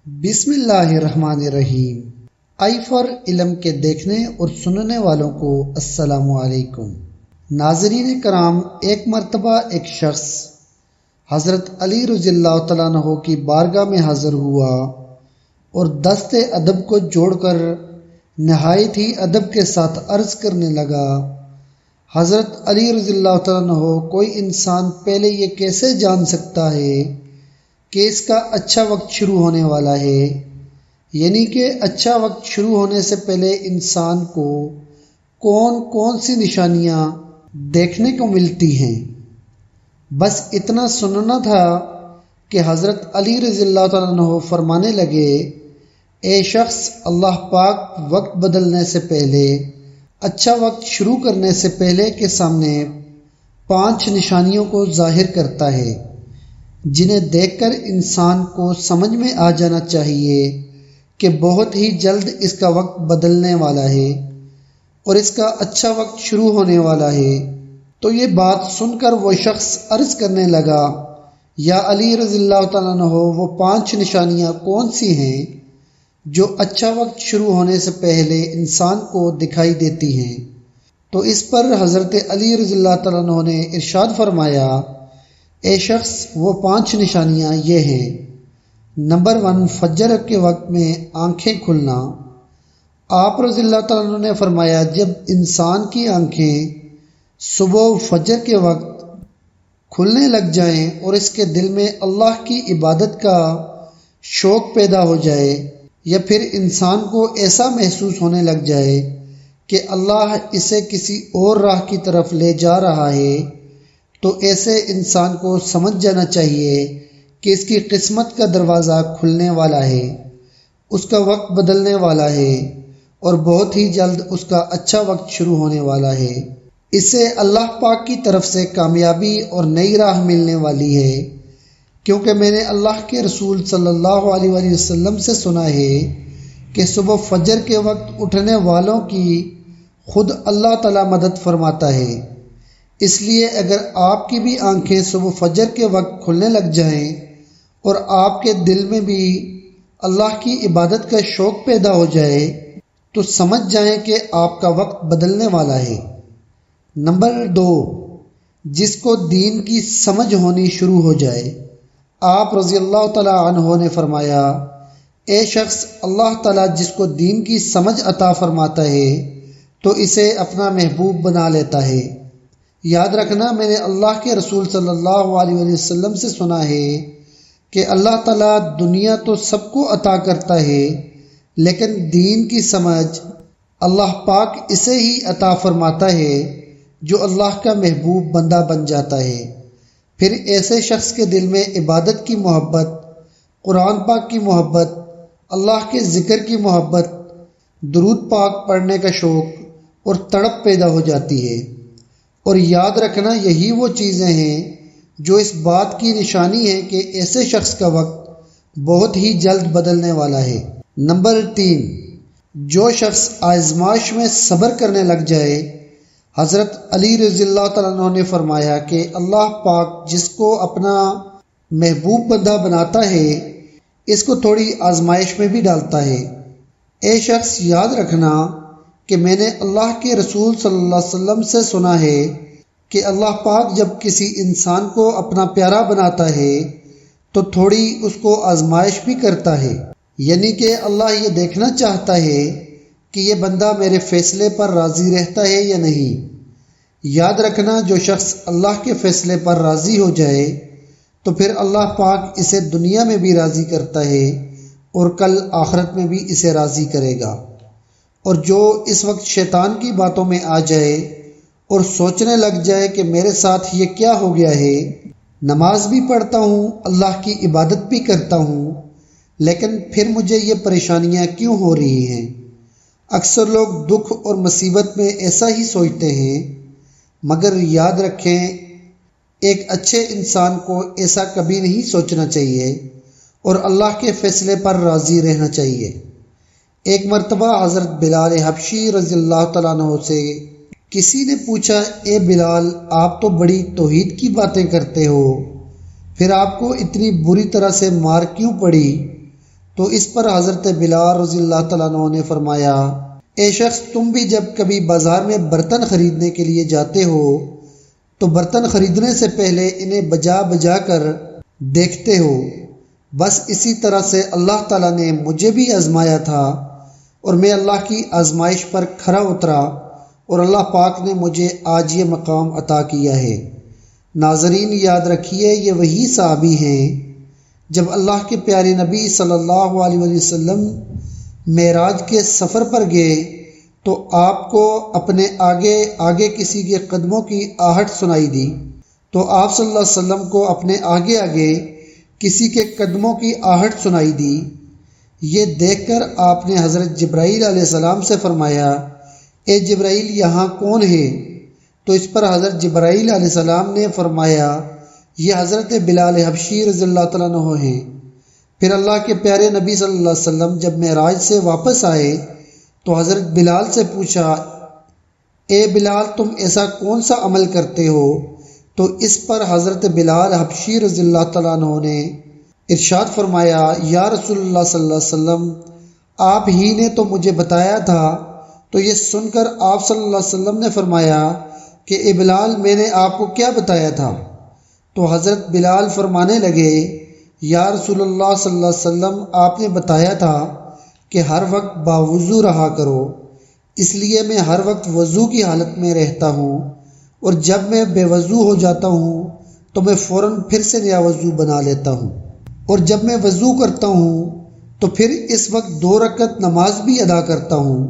بسم اللہ الرحمن الرحیم۔ آئی فار علم کے دیکھنے اور سننے والوں کو السلام علیکم۔ ناظرین کرام، ایک مرتبہ ایک شخص حضرت علی رضی اللہ تعالیٰ عنہ کی بارگاہ میں حاضر ہوا اور دست ادب کو جوڑ کر نہایت ہی ادب کے ساتھ عرض کرنے لگا، حضرت علی رضی اللہ تعالیٰ عنہ، کوئی انسان پہلے یہ کیسے جان سکتا ہے کہ اس کا اچھا وقت شروع ہونے والا ہے؟ یعنی کہ اچھا وقت شروع ہونے سے پہلے انسان کو کون کون سی نشانیاں دیکھنے کو ملتی ہیں۔ بس اتنا سننا تھا کہ حضرت علی رضی اللہ تعالیٰ عنہ فرمانے لگے، اے شخص، اللہ پاک وقت بدلنے سے پہلے، اچھا وقت شروع کرنے سے پہلے کے سامنے 5 نشانیوں کو ظاہر کرتا ہے، جنہیں دیکھ کر انسان کو سمجھ میں آ جانا چاہیے کہ بہت ہی جلد اس کا وقت بدلنے والا ہے اور اس کا اچھا وقت شروع ہونے والا ہے۔ تو یہ بات سن کر وہ شخص عرض کرنے لگا، یا علی رضی اللہ تعالیٰ عنہ، وہ 5 نشانیاں کون سی ہیں جو اچھا وقت شروع ہونے سے پہلے انسان کو دکھائی دیتی ہیں؟ تو اس پر حضرت علی رضی اللہ تعالیٰ عنہ نے ارشاد فرمایا، اے شخص، وہ 5 نشانیاں یہ ہیں۔ نمبر 1، فجر کے وقت میں آنکھیں کھلنا۔ آپ رضی اللہ تعالیٰ عنہ نے فرمایا، جب انسان کی آنکھیں صبح فجر کے وقت کھلنے لگ جائیں اور اس کے دل میں اللہ کی عبادت کا شوق پیدا ہو جائے، یا پھر انسان کو ایسا محسوس ہونے لگ جائے کہ اللہ اسے کسی اور راہ کی طرف لے جا رہا ہے، تو ایسے انسان کو سمجھ جانا چاہیے کہ اس کی قسمت کا دروازہ کھلنے والا ہے، اس کا وقت بدلنے والا ہے اور بہت ہی جلد اس کا اچھا وقت شروع ہونے والا ہے۔ اسے اللہ پاک کی طرف سے کامیابی اور نئی راہ ملنے والی ہے، کیونکہ میں نے اللہ کے رسول صلی اللہ علیہ وآلہ وسلم سے سنا ہے کہ صبح فجر کے وقت اٹھنے والوں کی خود اللہ تعالیٰ مدد فرماتا ہے۔ اس لیے اگر آپ کی بھی آنکھیں صبح فجر کے وقت کھلنے لگ جائیں اور آپ کے دل میں بھی اللہ کی عبادت کا شوق پیدا ہو جائے، تو سمجھ جائیں کہ آپ کا وقت بدلنے والا ہے۔ نمبر 2، جس کو دین کی سمجھ ہونی شروع ہو جائے۔ آپ رضی اللہ تعالیٰ عنہ نے فرمایا، اے شخص، اللہ تعالیٰ جس کو دین کی سمجھ عطا فرماتا ہے تو اسے اپنا محبوب بنا لیتا ہے۔ یاد رکھنا، میں نے اللہ کے رسول صلی اللہ علیہ وآلہ وسلم سے سنا ہے کہ اللہ تعالیٰ دنیا تو سب کو عطا کرتا ہے، لیکن دین کی سمجھ اللہ پاک اسے ہی عطا فرماتا ہے جو اللہ کا محبوب بندہ بن جاتا ہے۔ پھر ایسے شخص کے دل میں عبادت کی محبت، قرآن پاک کی محبت، اللہ کے ذکر کی محبت، درود پاک پڑھنے کا شوق اور تڑپ پیدا ہو جاتی ہے۔ اور یاد رکھنا، یہی وہ چیزیں ہیں جو اس بات کی نشانی ہے کہ ایسے شخص کا وقت بہت ہی جلد بدلنے والا ہے۔ نمبر 3، جو شخص آزمائش میں صبر کرنے لگ جائے۔ حضرت علی رضی اللہ تعالیٰ عنہ نے فرمایا کہ اللہ پاک جس کو اپنا محبوب بندہ بناتا ہے، اس کو تھوڑی آزمائش میں بھی ڈالتا ہے۔ اے شخص، یاد رکھنا کہ میں نے اللہ کے رسول صلی اللہ علیہ وسلم سے سنا ہے کہ اللہ پاک جب کسی انسان کو اپنا پیارا بناتا ہے تو تھوڑی اس کو آزمائش بھی کرتا ہے، یعنی کہ اللہ یہ دیکھنا چاہتا ہے کہ یہ بندہ میرے فیصلے پر راضی رہتا ہے یا نہیں۔ یاد رکھنا، جو شخص اللہ کے فیصلے پر راضی ہو جائے تو پھر اللہ پاک اسے دنیا میں بھی راضی کرتا ہے اور کل آخرت میں بھی اسے راضی کرے گا۔ اور جو اس وقت شیطان کی باتوں میں آ جائے اور سوچنے لگ جائے کہ میرے ساتھ یہ کیا ہو گیا ہے، نماز بھی پڑھتا ہوں، اللہ کی عبادت بھی کرتا ہوں، لیکن پھر مجھے یہ پریشانیاں کیوں ہو رہی ہیں؟ اکثر لوگ دکھ اور مصیبت میں ایسا ہی سوچتے ہیں، مگر یاد رکھیں، ایک اچھے انسان کو ایسا کبھی نہیں سوچنا چاہیے اور اللہ کے فیصلے پر راضی رہنا چاہیے۔ ایک مرتبہ حضرت بلال حبشی رضی اللہ تعالیٰ عنہ سے کسی نے پوچھا، اے بلال، آپ تو بڑی توحید کی باتیں کرتے ہو، پھر آپ کو اتنی بری طرح سے مار کیوں پڑی؟ تو اس پر حضرت بلال رضی اللہ تعالیٰ عنہ نے فرمایا، اے شخص، تم بھی جب کبھی بازار میں برتن خریدنے کے لیے جاتے ہو تو برتن خریدنے سے پہلے انہیں بجا بجا کر دیکھتے ہو۔ بس اسی طرح سے اللہ تعالیٰ نے مجھے بھی آزمایا تھا اور میں اللہ کی آزمائش پر کھرا اترا اور اللہ پاک نے مجھے آج یہ مقام عطا کیا ہے۔ ناظرین، یاد رکھیے یہ وہی صحابی ہیں جب اللہ کے پیارے نبی صلی اللہ علیہ وسلم معراج کے سفر پر گئے تو آپ کو اپنے آگے آگے کسی کے قدموں کی آہٹ سنائی دی، تو آپ صلی اللہ علیہ وسلم کو اپنے آگے آگے کسی کے قدموں کی آہٹ سنائی دی۔ یہ دیکھ کر آپ نے حضرت جبرائیل علیہ السلام سے فرمایا، اے جبرائیل، یہاں کون ہے؟ تو اس پر حضرت جبرائیل علیہ السلام نے فرمایا، یہ حضرت بلال حبشی رضی اللہ تعالیٰ عنہ ہیں۔ پھر اللہ کے پیارے نبی صلی اللہ علیہ وسلم جب معراج سے واپس آئے تو حضرت بلال سے پوچھا، اے بلال، تم ایسا کون سا عمل کرتے ہو؟ تو اس پر حضرت بلال حبشی رضی اللہ تعالیٰ عنہ نے ارشاد فرمایا، یا رسول اللہ صلی اللہ علیہ وسلم، آپ ہی نے تو مجھے بتایا تھا۔ تو یہ سن کر آپ صلی اللہ علیہ وسلم نے فرمایا کہ اے بلال، میں نے آپ کو کیا بتایا تھا؟ تو حضرت بلال فرمانے لگے، یا رسول اللہ صلی اللہ علیہ وسلم، آپ نے بتایا تھا کہ ہر وقت باوضو رہا کرو، اس لیے میں ہر وقت وضو کی حالت میں رہتا ہوں، اور جب میں بے وضو ہو جاتا ہوں تو میں فوراً پھر سے نیا وضو بنا لیتا ہوں، اور جب میں وضو کرتا ہوں تو پھر اس وقت 2 رکعت نماز بھی ادا کرتا ہوں۔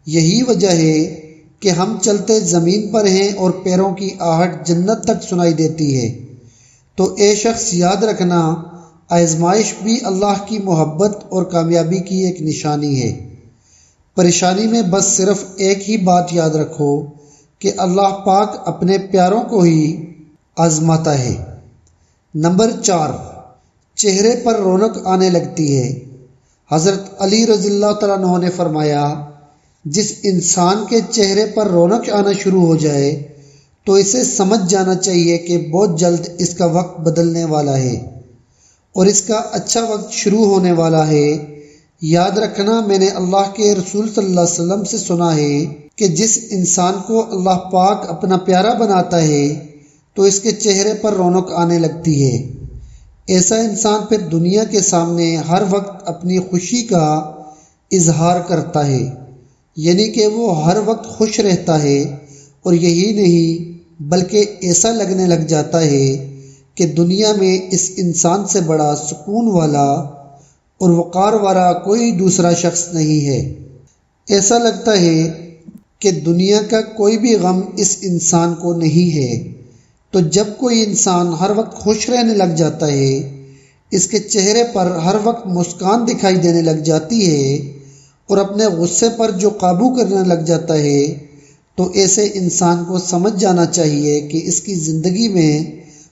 یہی وجہ ہے کہ ہم چلتے زمین پر ہیں اور پیروں کی آہٹ جنت تک سنائی دیتی ہے۔ تو اے شخص، یاد رکھنا، آزمائش بھی اللہ کی محبت اور کامیابی کی ایک نشانی ہے۔ پریشانی میں بس صرف ایک ہی بات یاد رکھو کہ اللہ پاک اپنے پیاروں کو ہی آزماتا ہے۔ نمبر 4، چہرے پر رونق آنے لگتی ہے۔ حضرت علی رضی اللہ تعالیٰ عنہ نے فرمایا، جس انسان کے چہرے پر رونق آنا شروع ہو جائے تو اسے سمجھ جانا چاہیے کہ بہت جلد اس کا وقت بدلنے والا ہے اور اس کا اچھا وقت شروع ہونے والا ہے۔ یاد رکھنا، میں نے اللہ کے رسول صلی اللہ علیہ وسلم سے سنا ہے کہ جس انسان کو اللہ پاک اپنا پیارا بناتا ہے تو اس کے چہرے پر رونق آنے لگتی ہے۔ ایسا انسان پھر دنیا کے سامنے ہر وقت اپنی خوشی کا اظہار کرتا ہے، یعنی کہ وہ ہر وقت خوش رہتا ہے، اور یہی نہیں بلکہ ایسا لگنے لگ جاتا ہے کہ دنیا میں اس انسان سے بڑا سکون والا اور وقار والا کوئی دوسرا شخص نہیں ہے۔ ایسا لگتا ہے کہ دنیا کا کوئی بھی غم اس انسان کو نہیں ہے۔ تو جب کوئی انسان ہر وقت خوش رہنے لگ جاتا ہے، اس کے چہرے پر ہر وقت مسکان دکھائی دینے لگ جاتی ہے اور اپنے غصے پر جو قابو کرنے لگ جاتا ہے، تو ایسے انسان کو سمجھ جانا چاہیے کہ اس کی زندگی میں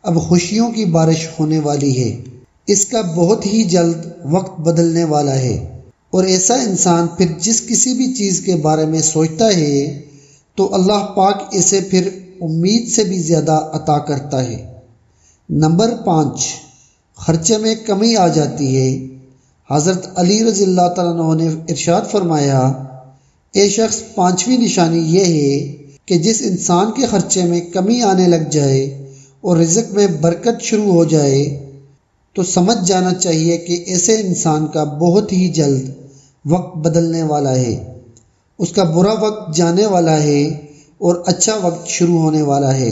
اب خوشیوں کی بارش ہونے والی ہے، اس کا بہت ہی جلد وقت بدلنے والا ہے۔ اور ایسا انسان پھر جس کسی بھی چیز کے بارے میں سوچتا ہے تو اللہ پاک اسے پھر امید سے بھی زیادہ عطا کرتا ہے۔ نمبر 5، خرچے میں کمی آ جاتی ہے۔ حضرت علی رضی اللہ تعالیٰ عنہ نے ارشاد فرمایا، اے شخص، 5ویں نشانی یہ ہے کہ جس انسان کے خرچے میں کمی آنے لگ جائے اور رزق میں برکت شروع ہو جائے تو سمجھ جانا چاہیے کہ ایسے انسان کا بہت ہی جلد وقت بدلنے والا ہے، اس کا برا وقت جانے والا ہے اور اچھا وقت شروع ہونے والا ہے۔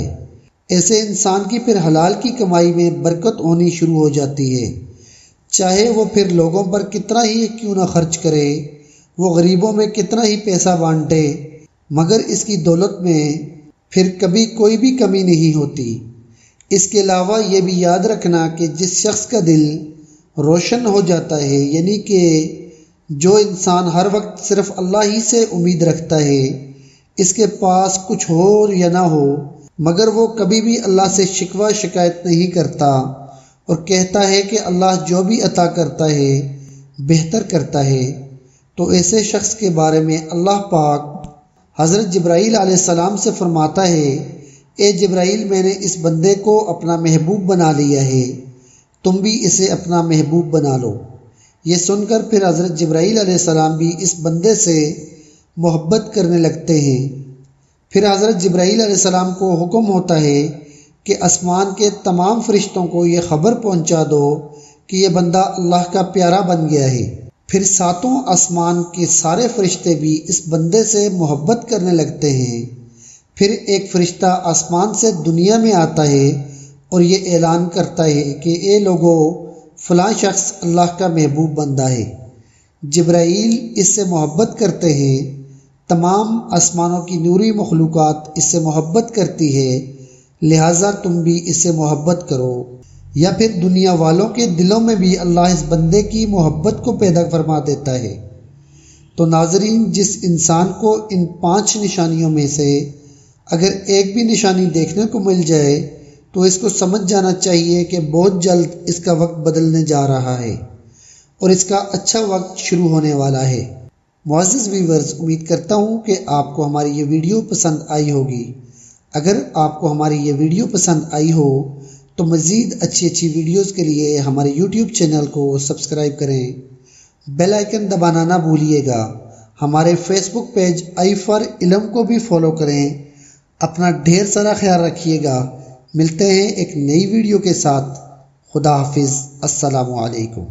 ایسے انسان کی پھر حلال کی کمائی میں برکت ہونی شروع ہو جاتی ہے، چاہے وہ پھر لوگوں پر کتنا ہی کیوں نہ خرچ کرے، وہ غریبوں میں کتنا ہی پیسہ بانٹے، مگر اس کی دولت میں پھر کبھی کوئی بھی کمی نہیں ہوتی۔ اس کے علاوہ یہ بھی یاد رکھنا کہ جس شخص کا دل روشن ہو جاتا ہے، یعنی کہ جو انسان ہر وقت صرف اللہ ہی سے امید رکھتا ہے، اس کے پاس کچھ ہو یا نہ ہو مگر وہ کبھی بھی اللہ سے شکوہ شکایت نہیں کرتا اور کہتا ہے کہ اللہ جو بھی عطا کرتا ہے بہتر کرتا ہے، تو ایسے شخص کے بارے میں اللہ پاک حضرت جبرائیل علیہ السلام سے فرماتا ہے، اے جبرائیل، میں نے اس بندے کو اپنا محبوب بنا لیا ہے، تم بھی اسے اپنا محبوب بنا لو۔ یہ سن کر پھر حضرت جبرائیل علیہ السلام بھی اس بندے سے محبت کرنے لگتے ہیں۔ پھر حضرت جبرائیل علیہ السلام کو حکم ہوتا ہے کہ آسمان کے تمام فرشتوں کو یہ خبر پہنچا دو کہ یہ بندہ اللہ کا پیارا بن گیا ہے۔ پھر ساتوں آسمان کے سارے فرشتے بھی اس بندے سے محبت کرنے لگتے ہیں۔ پھر ایک فرشتہ آسمان سے دنیا میں آتا ہے اور یہ اعلان کرتا ہے کہ اے لوگو، فلاں شخص اللہ کا محبوب بندہ ہے۔ جبرائیل اس سے محبت کرتے ہیں، تمام آسمانوں کی نوری مخلوقات اس سے محبت کرتی ہے، لہٰذا تم بھی اس سے محبت کرو۔ یا پھر دنیا والوں کے دلوں میں بھی اللہ اس بندے کی محبت کو پیدا فرما دیتا ہے۔ تو ناظرین، جس انسان کو ان 5 نشانیوں میں سے اگر ایک بھی نشانی دیکھنے کو مل جائے تو اس کو سمجھ جانا چاہیے کہ بہت جلد اس کا وقت بدلنے جا رہا ہے اور اس کا اچھا وقت شروع ہونے والا ہے۔ معزز ویورز، امید کرتا ہوں کہ آپ کو ہماری یہ ویڈیو پسند آئی ہوگی۔ اگر آپ کو ہماری یہ ویڈیو پسند آئی ہو تو مزید اچھی ویڈیوز کے لیے ہمارے یوٹیوب چینل کو سبسکرائب کریں، بیل آئیکن دبانا نہ بھولیے گا۔ ہمارے Facebook page I for علم کو بھی فالو کریں۔ اپنا ڈھیر سارا خیال رکھیے گا۔ ملتے ہیں ایک نئی ویڈیو کے ساتھ۔ خدا حافظ۔ السلام علیکم۔